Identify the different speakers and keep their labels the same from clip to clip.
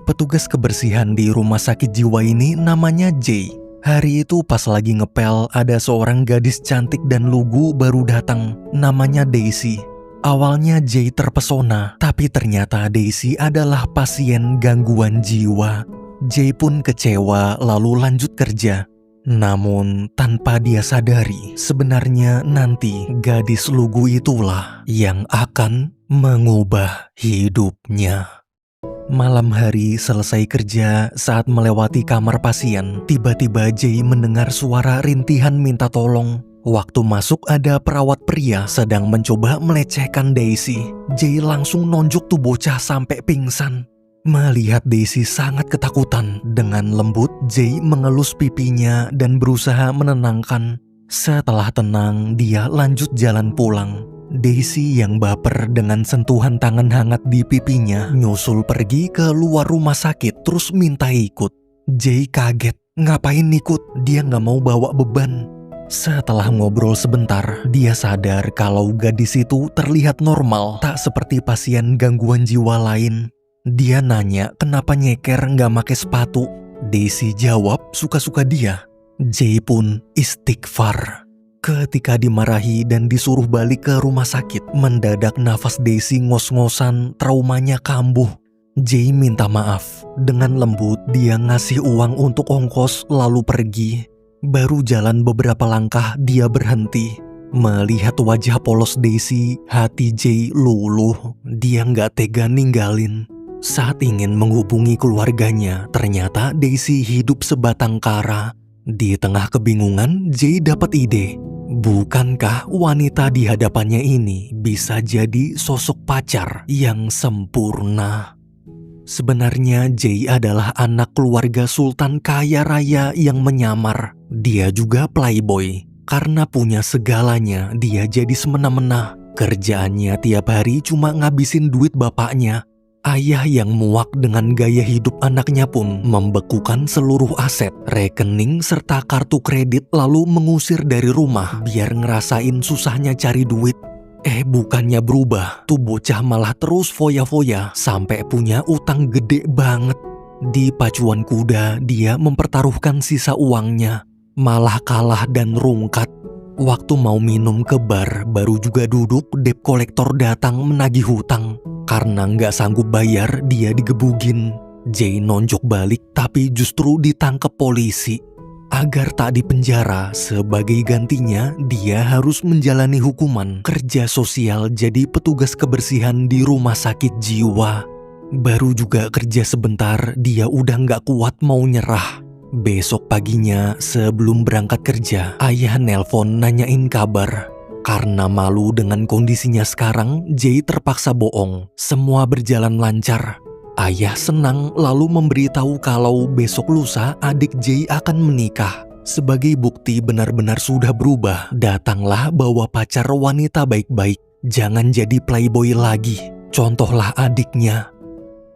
Speaker 1: Petugas kebersihan di rumah sakit jiwa ini namanya Jay. Hari itu pas lagi ngepel, ada seorang gadis cantik dan lugu baru datang, namanya Daisy. Awalnya Jay terpesona, tapi ternyata Daisy adalah pasien gangguan jiwa. Jay pun kecewa lalu lanjut kerja. Namun tanpa dia sadari, sebenarnya nanti gadis lugu itulah yang akan mengubah hidupnya. Malam hari selesai kerja, saat melewati kamar pasien, tiba-tiba Jay mendengar suara rintihan minta tolong. Waktu masuk ada perawat pria sedang mencoba melecehkan Daisy. Jay langsung nonjok tuh bocah sampai pingsan. Melihat Daisy sangat ketakutan, dengan lembut Jay mengelus pipinya dan berusaha menenangkan. Setelah tenang, dia lanjut jalan pulang. Daisy yang baper dengan sentuhan tangan hangat di pipinya nyusul pergi ke luar rumah sakit terus minta ikut. Jay kaget, ngapain ikut? Dia nggak mau bawa beban. Setelah ngobrol sebentar, dia sadar kalau gadis itu terlihat normal, tak seperti pasien gangguan jiwa lain. Dia nanya kenapa nyeker nggak pakai sepatu. Daisy jawab suka-suka dia. Jay pun istighfar. Ketika dimarahi dan disuruh balik ke rumah sakit, mendadak nafas Daisy ngos-ngosan, traumanya kambuh. Jay minta maaf. Dengan lembut dia ngasih uang untuk ongkos lalu pergi. Baru jalan beberapa langkah dia berhenti. Melihat wajah polos Daisy, hati Jay luluh. Dia nggak tega ninggalin. Saat ingin menghubungi keluarganya, ternyata Daisy hidup sebatang kara. Di tengah kebingungan, Jay dapat ide. Bukankah wanita di hadapannya ini bisa jadi sosok pacar yang sempurna? Sebenarnya Jay adalah anak keluarga sultan kaya raya yang menyamar. Dia juga playboy. Karena punya segalanya, dia jadi semena-mena. Kerjaannya tiap hari cuma ngabisin duit bapaknya. Ayah yang muak dengan gaya hidup anaknya pun membekukan seluruh aset, rekening, serta kartu kredit lalu mengusir dari rumah biar ngerasain susahnya cari duit. Bukannya berubah, tuh bocah malah terus foya-foya sampai punya utang gede banget. Di pacuan kuda, dia mempertaruhkan sisa uangnya, malah kalah dan rungkat. Waktu mau minum ke bar, baru juga duduk, debt kolektor datang menagih hutang. Karena nggak sanggup bayar, dia digebugin. Jay nonjok balik, tapi justru ditangkap polisi. Agar tak dipenjara, sebagai gantinya dia harus menjalani hukuman kerja sosial jadi petugas kebersihan di rumah sakit jiwa. Baru juga kerja sebentar, dia udah nggak kuat mau nyerah. Besok paginya sebelum berangkat kerja, ayah nelpon nanyain kabar. Karena malu dengan kondisinya sekarang, Jay terpaksa bohong. Semua berjalan lancar. Ayah senang lalu memberitahu kalau besok lusa adik Jay akan menikah. Sebagai bukti benar-benar sudah berubah, datanglah bawa pacar wanita baik-baik. Jangan jadi playboy lagi, contohlah adiknya.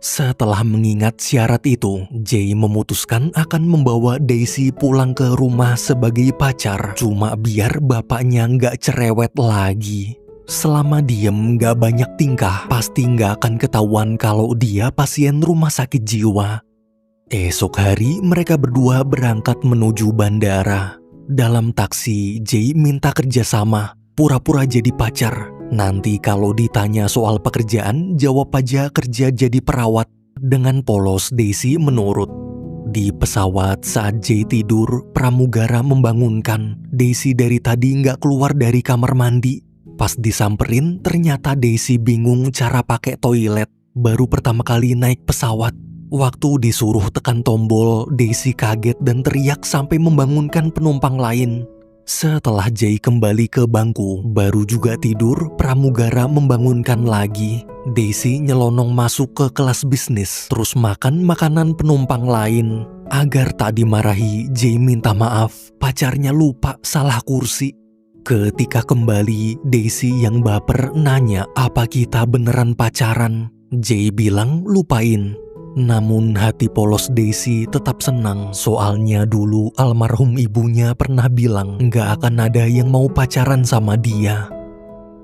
Speaker 1: Setelah mengingat syarat itu, Jay memutuskan akan membawa Daisy pulang ke rumah sebagai pacar, cuma biar bapaknya nggak cerewet lagi. Selama diem nggak banyak tingkah, pasti nggak akan ketahuan kalau dia pasien rumah sakit jiwa. Esok hari mereka berdua berangkat menuju bandara. Dalam taksi, Jay minta kerjasama, pura-pura jadi pacar. Nanti kalau ditanya soal pekerjaan, jawab aja kerja jadi perawat. Dengan polos Daisy menurut. Di pesawat saat Jay tidur, pramugara membangunkan. Daisy dari tadi nggak keluar dari kamar mandi. Pas disamperin, ternyata Daisy bingung cara pakai toilet. Baru pertama kali naik pesawat. Waktu disuruh tekan tombol, Daisy kaget dan teriak sampai membangunkan penumpang lain. Setelah Jay kembali ke bangku, baru juga tidur, pramugara membangunkan lagi. Daisy nyelonong masuk ke kelas bisnis, terus makan makanan penumpang lain. Agar tak dimarahi, Jay minta maaf, pacarnya lupa salah kursi. Ketika kembali, Daisy yang baper nanya apa kita beneran pacaran. Jay bilang lupain. Namun hati polos Daisy tetap senang, soalnya dulu almarhum ibunya pernah bilang nggak akan ada yang mau pacaran sama dia.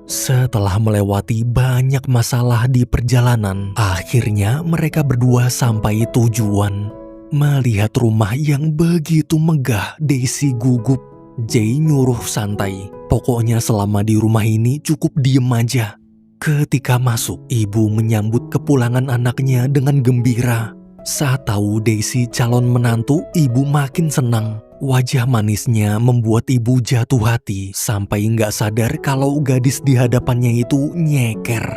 Speaker 1: Setelah melewati banyak masalah di perjalanan, akhirnya mereka berdua sampai tujuan. Melihat rumah yang begitu megah, Daisy gugup. Jay nyuruh santai. Pokoknya selama di rumah ini cukup diem aja. Ketika masuk, ibu menyambut kepulangan anaknya dengan gembira. Saat tahu Daisy calon menantu, ibu makin senang. Wajah manisnya membuat ibu jatuh hati sampai nggak sadar kalau gadis di hadapannya itu nyeker.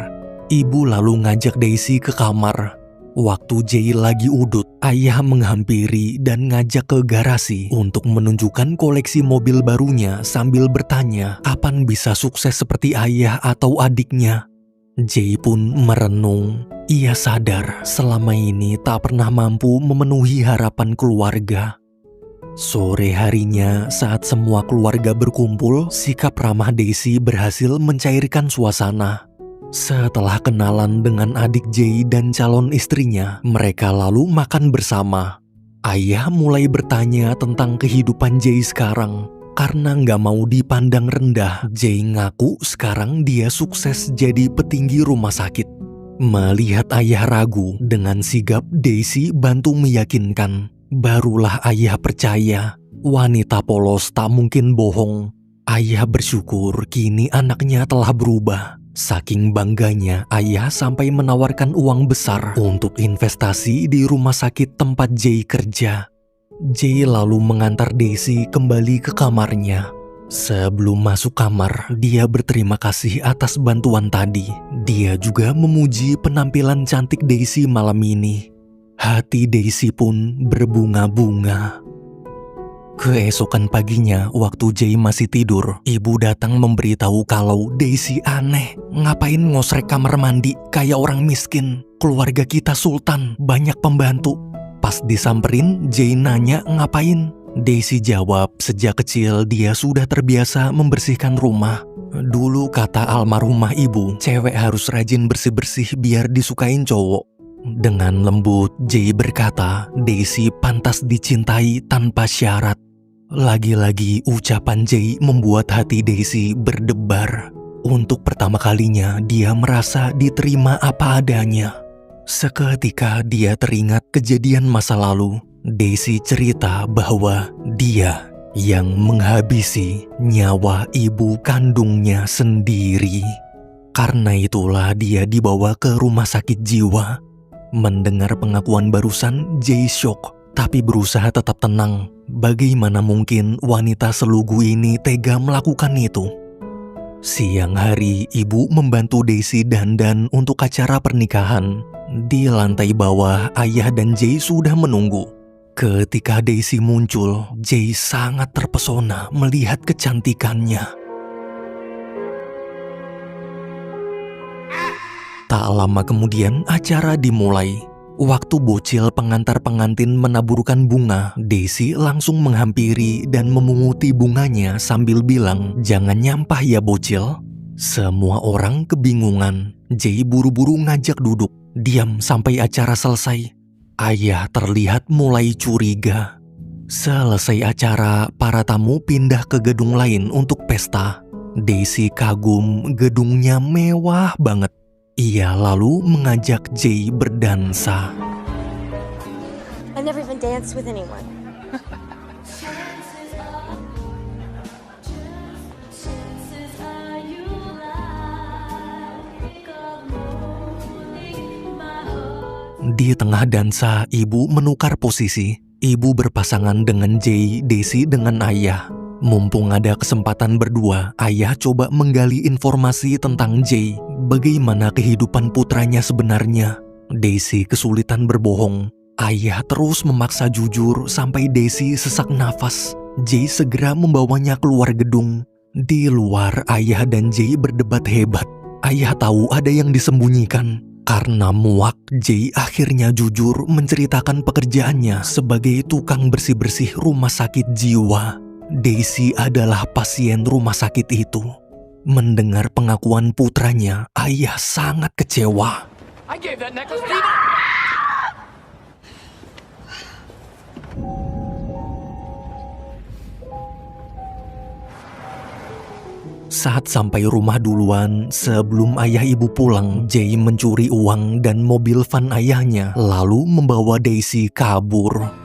Speaker 1: Ibu lalu ngajak Daisy ke kamar. Waktu Jay lagi udut, ayah menghampiri dan ngajak ke garasi untuk menunjukkan koleksi mobil barunya sambil bertanya kapan bisa sukses seperti ayah atau adiknya. Jay pun merenung. Ia sadar selama ini tak pernah mampu memenuhi harapan keluarga. Sore harinya, saat semua keluarga berkumpul, sikap ramah Daisy berhasil mencairkan suasana. Setelah kenalan dengan adik Jay dan calon istrinya, mereka lalu makan bersama. Ayah mulai bertanya tentang kehidupan Jay sekarang. Karena nggak mau dipandang rendah, Jay ngaku sekarang dia sukses jadi petinggi rumah sakit. Melihat ayah ragu, dengan sigap Daisy bantu meyakinkan. Barulah ayah percaya, wanita polos tak mungkin bohong. Ayah bersyukur kini anaknya telah berubah. Saking bangganya, ayah sampai menawarkan uang besar untuk investasi di rumah sakit tempat Jay kerja. Jay lalu mengantar Daisy kembali ke kamarnya. Sebelum masuk kamar, dia berterima kasih atas bantuan tadi. Dia juga memuji penampilan cantik Daisy malam ini. Hati Daisy pun berbunga-bunga. Keesokan paginya, waktu Jay masih tidur, ibu datang memberitahu kalau Daisy aneh. Ngapain ngosrek kamar mandi kayak orang miskin? Keluarga kita sultan, banyak pembantu. Pas disamperin, Jay nanya ngapain? Daisy jawab sejak kecil dia sudah terbiasa membersihkan rumah. Dulu kata almarhumah ibu, cewek harus rajin bersih-bersih biar disukain cowok. Dengan lembut, Jay berkata, Daisy pantas dicintai tanpa syarat. Lagi-lagi ucapan Jay membuat hati Daisy berdebar. Untuk pertama kalinya, dia merasa diterima apa adanya. Seketika dia teringat kejadian masa lalu. Daisy cerita bahwa dia yang menghabisi nyawa ibu kandungnya sendiri. Karena itulah dia dibawa ke rumah sakit jiwa. Mendengar pengakuan barusan, Jay shock, tapi berusaha tetap tenang. Bagaimana mungkin wanita selugu ini tega melakukan itu? Siang hari, ibu membantu Daisy dandan untuk acara pernikahan. Di lantai bawah, ayah dan Jay sudah menunggu. Ketika Daisy muncul, Jay sangat terpesona melihat kecantikannya. Tak lama kemudian acara dimulai. Waktu bocil pengantar pengantin menaburkan bunga, Daisy langsung menghampiri dan memunguti bunganya sambil bilang, "Jangan nyampah ya bocil." Semua orang kebingungan. Jay buru-buru ngajak duduk, diam sampai acara selesai. Ayah terlihat mulai curiga. Selesai acara, para tamu pindah ke gedung lain untuk pesta. Daisy kagum, gedungnya mewah banget. Ia lalu mengajak Jay berdansa.
Speaker 2: I never even danced with anyone.
Speaker 1: Di tengah dansa, ibu menukar posisi. Ibu berpasangan dengan Jay, Daisy dengan ayah. Mumpung ada kesempatan berdua, ayah coba menggali informasi tentang Jay. Bagaimana kehidupan putranya sebenarnya. Daisy kesulitan berbohong. Ayah terus memaksa jujur sampai Daisy sesak nafas. Jay segera membawanya keluar gedung. Di luar, ayah dan Jay berdebat hebat. Ayah tahu ada yang disembunyikan. Karena muak, Jay akhirnya jujur menceritakan pekerjaannya sebagai tukang bersih-bersih rumah sakit jiwa. Daisy adalah pasien rumah sakit itu. Mendengar pengakuan putranya, ayah sangat kecewa.
Speaker 3: I gave that necklace to you.
Speaker 1: Saat sampai rumah duluan, sebelum ayah ibu pulang, Jay mencuri uang dan mobil van ayahnya, lalu membawa Daisy kabur.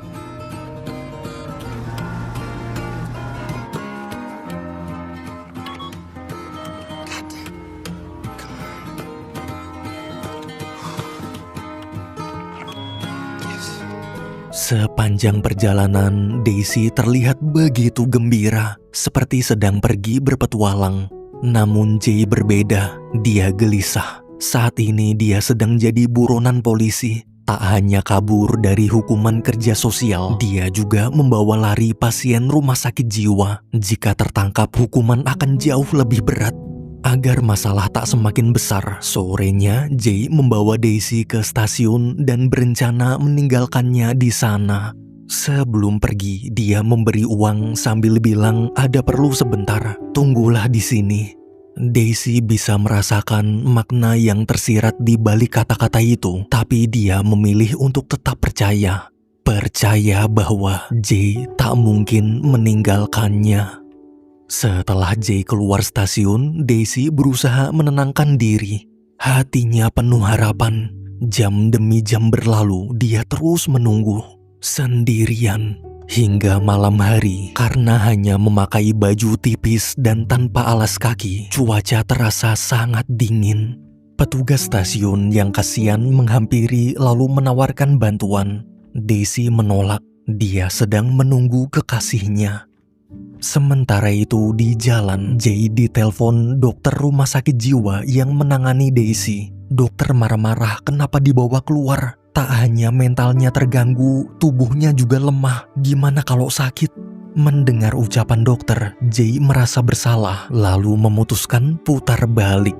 Speaker 1: Sepanjang perjalanan, Daisy terlihat begitu gembira, seperti sedang pergi berpetualang. Namun Jay berbeda, dia gelisah. Saat ini dia sedang jadi buronan polisi. Tak hanya kabur dari hukuman kerja sosial, dia juga membawa lari pasien rumah sakit jiwa. Jika tertangkap, hukuman akan jauh lebih berat. Agar masalah tak semakin besar, sorenya Jay membawa Daisy ke stasiun dan berencana meninggalkannya di sana. Sebelum pergi, dia memberi uang sambil bilang ada perlu sebentar, tunggulah di sini. Daisy bisa merasakan makna yang tersirat di balik kata-kata itu, tapi dia memilih untuk tetap percaya. Percaya bahwa Jay tak mungkin meninggalkannya. Setelah Jay keluar stasiun, Daisy berusaha menenangkan diri. Hatinya penuh harapan. Jam demi jam berlalu, dia terus menunggu. Sendirian. Hingga malam hari, karena hanya memakai baju tipis dan tanpa alas kaki, cuaca terasa sangat dingin. Petugas stasiun yang kasihan menghampiri lalu menawarkan bantuan. Daisy menolak. Dia sedang menunggu kekasihnya. Sementara itu di jalan, Jay ditelepon dokter rumah sakit jiwa yang menangani Daisy. Dokter marah-marah kenapa dibawa keluar. Tak hanya mentalnya terganggu, tubuhnya juga lemah. Gimana kalau sakit? Mendengar ucapan dokter, Jay merasa bersalah, lalu memutuskan putar balik.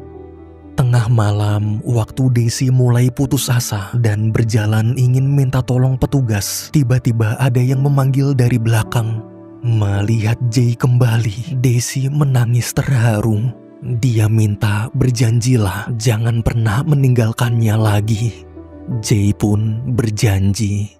Speaker 1: Tengah malam, waktu Daisy mulai putus asa dan berjalan ingin minta tolong petugas, tiba-tiba ada yang memanggil dari belakang. Melihat Jay kembali, Daisy menangis terharu. Dia minta berjanjilah jangan pernah meninggalkannya lagi. Jay pun berjanji.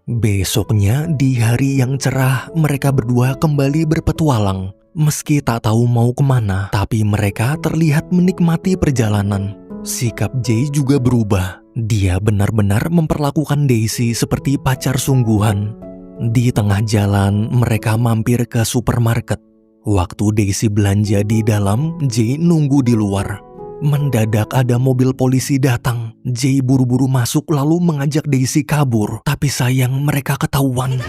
Speaker 1: Besoknya di hari yang cerah, mereka berdua kembali berpetualang. Meski tak tahu mau kemana, tapi mereka terlihat menikmati perjalanan. Sikap Jay juga berubah. Dia benar-benar memperlakukan Daisy seperti pacar sungguhan. Di tengah jalan, mereka mampir ke supermarket. Waktu Daisy belanja di dalam, Jay nunggu di luar. Mendadak ada mobil polisi datang. Jay buru-buru masuk lalu mengajak Daisy kabur. Tapi sayang mereka ketahuan.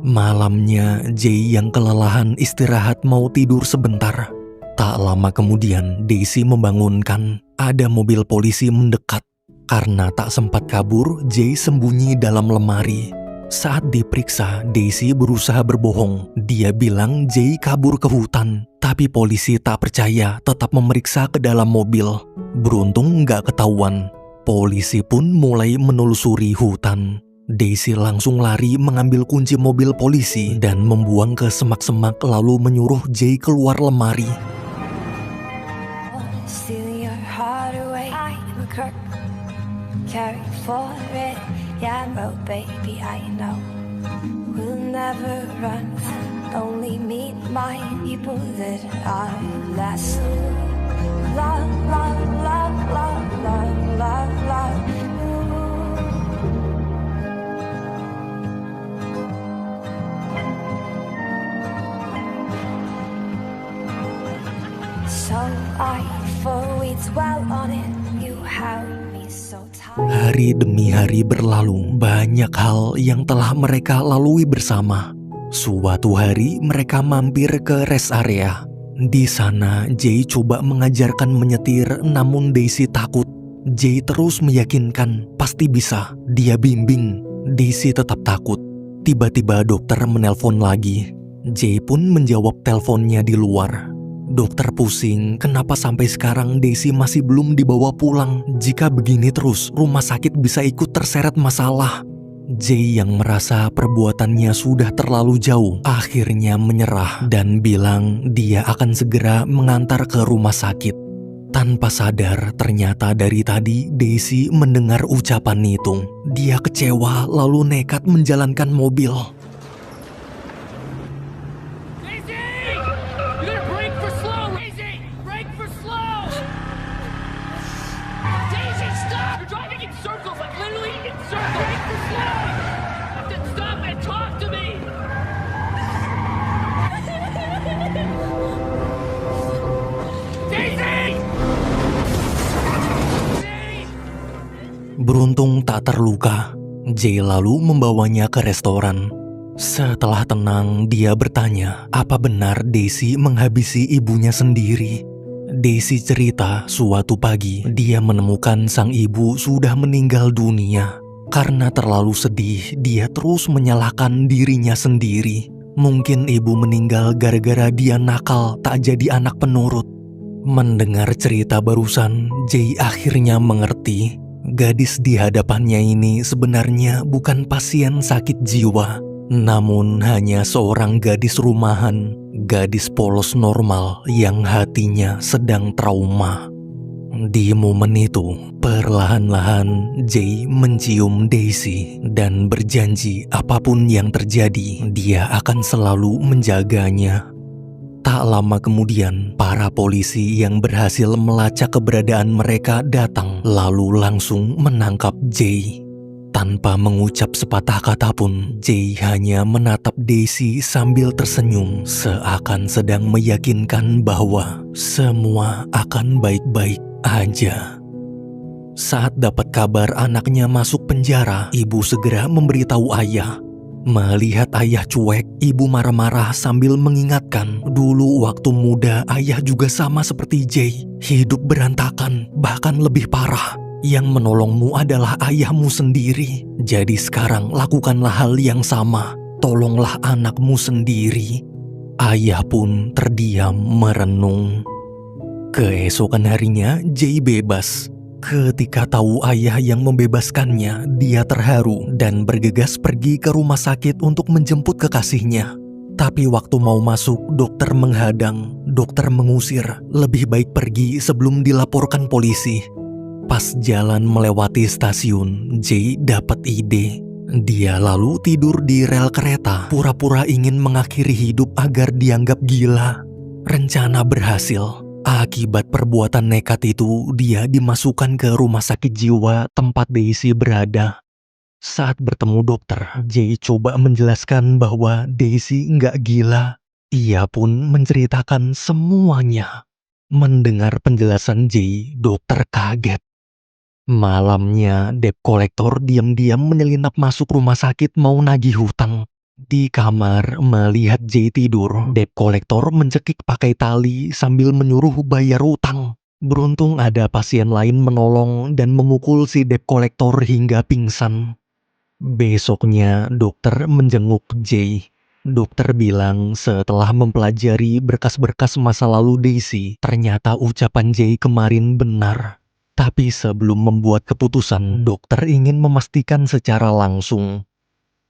Speaker 1: Malamnya, Jay yang kelelahan istirahat mau tidur sebentar. Tak lama kemudian, Daisy membangunkan. Ada mobil polisi mendekat. Karena tak sempat kabur, Jay sembunyi dalam lemari. Saat diperiksa, Daisy berusaha berbohong. Dia bilang Jay kabur ke hutan. Tapi polisi tak percaya, tetap memeriksa ke dalam mobil. Beruntung nggak ketahuan. Polisi pun mulai menelusuri hutan. Daisy langsung lari mengambil kunci mobil polisi dan membuang ke semak-semak lalu menyuruh Jay keluar lemari. Hari demi hari berlalu, banyak hal yang telah mereka lalui bersama. Suatu hari mereka mampir ke rest area. Di sana Jay coba mengajarkan menyetir, namun Daisy takut. Jay terus meyakinkan, pasti bisa. Dia bimbing. Daisy tetap takut. Tiba-tiba dokter menelpon lagi. Jay pun menjawab teleponnya di luar. Dokter pusing kenapa sampai sekarang Daisy masih belum dibawa pulang. Jika begini terus, rumah sakit bisa ikut terseret masalah. Jay yang merasa perbuatannya sudah terlalu jauh akhirnya menyerah dan bilang dia akan segera mengantar ke rumah sakit. Tanpa sadar, ternyata dari tadi Daisy mendengar ucapan itu. Dia kecewa lalu nekat menjalankan mobil. Beruntung tak terluka, Jay lalu membawanya ke restoran. Setelah tenang, dia bertanya, apa benar Daisy menghabisi ibunya sendiri? Daisy cerita suatu pagi dia menemukan sang ibu sudah meninggal dunia. Karena terlalu sedih, dia terus menyalahkan dirinya sendiri. Mungkin ibu meninggal gara-gara dia nakal, tak jadi anak penurut. Mendengar cerita barusan, Jay akhirnya mengerti. Gadis di hadapannya ini sebenarnya bukan pasien sakit jiwa, namun hanya seorang gadis rumahan, gadis polos normal yang hatinya sedang trauma. Di momen itu, perlahan-lahan Jay mencium Daisy dan berjanji apapun yang terjadi, dia akan selalu menjaganya. Tak lama kemudian, para polisi yang berhasil melacak keberadaan mereka datang lalu langsung menangkap Jay. Tanpa mengucap sepatah kata pun, Jay hanya menatap Daisy sambil tersenyum seakan sedang meyakinkan bahwa semua akan baik-baik aja. Saat dapat kabar anaknya masuk penjara, ibu segera memberitahu ayah. Melihat ayah cuek, ibu marah-marah sambil mengingatkan, dulu waktu muda ayah juga sama seperti Jay, hidup berantakan, bahkan lebih parah. Yang menolongmu adalah ayahmu sendiri. Jadi sekarang lakukanlah hal yang sama, tolonglah anakmu sendiri. Ayah pun terdiam merenung. Keesokan harinya, Jay bebas. Ketika tahu ayah yang membebaskannya, dia terharu dan bergegas pergi ke rumah sakit untuk menjemput kekasihnya. Tapi waktu mau masuk, dokter menghadang, dokter mengusir, lebih baik pergi sebelum dilaporkan polisi. Pas jalan melewati stasiun, Jay dapat ide. Dia lalu tidur di rel kereta, pura-pura ingin mengakhiri hidup agar dianggap gila. Rencana berhasil. Akibat perbuatan nekat itu, dia dimasukkan ke rumah sakit jiwa tempat Daisy berada. Saat bertemu dokter, Jay coba menjelaskan bahwa Daisy nggak gila. Ia pun menceritakan semuanya. Mendengar penjelasan Jay, dokter kaget. Malamnya, debt collector diam-diam menyelinap masuk rumah sakit mau nagih hutang. Di kamar, melihat Jay tidur, debt collector mencekik pakai tali sambil menyuruh bayar utang. Beruntung ada pasien lain menolong dan memukul si debt collector hingga pingsan. Besoknya, dokter menjenguk Jay. Dokter bilang setelah mempelajari berkas-berkas masa lalu Daisy, ternyata ucapan Jay kemarin benar. Tapi sebelum membuat keputusan, dokter ingin memastikan secara langsung.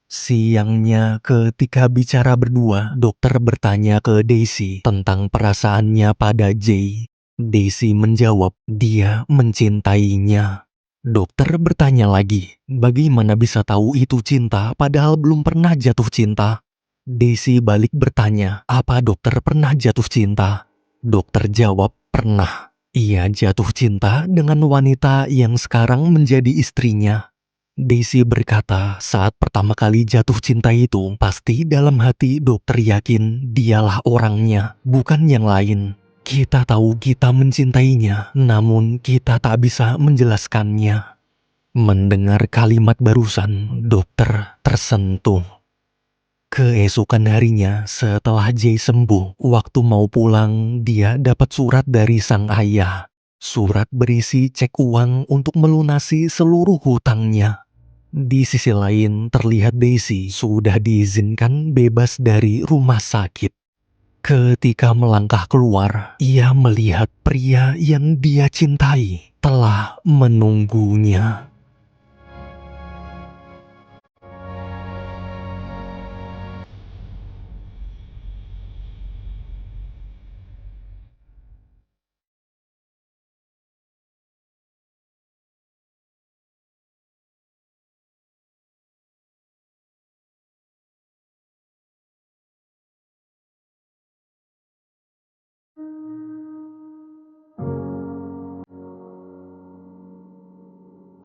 Speaker 1: Siangnya ketika bicara berdua, dokter bertanya ke Daisy tentang perasaannya pada Jay. Daisy menjawab, dia mencintainya. Dokter bertanya lagi, bagaimana bisa tahu itu cinta padahal belum pernah jatuh cinta? Daisy balik bertanya, apa dokter pernah jatuh cinta? Dokter jawab, pernah. Ia jatuh cinta dengan wanita yang sekarang menjadi istrinya. Daisy berkata saat pertama kali jatuh cinta itu, pasti dalam hati dokter yakin dialah orangnya, bukan yang lain. Kita tahu kita mencintainya, namun kita tak bisa menjelaskannya. Mendengar kalimat barusan, dokter tersentuh. Keesokan harinya, setelah Jay sembuh, waktu mau pulang, dia dapat surat dari sang ayah. Surat berisi cek uang untuk melunasi seluruh hutangnya. Di sisi lain, terlihat Daisy sudah diizinkan bebas dari rumah sakit. Ketika melangkah keluar, ia melihat pria yang dia cintai telah menunggunya.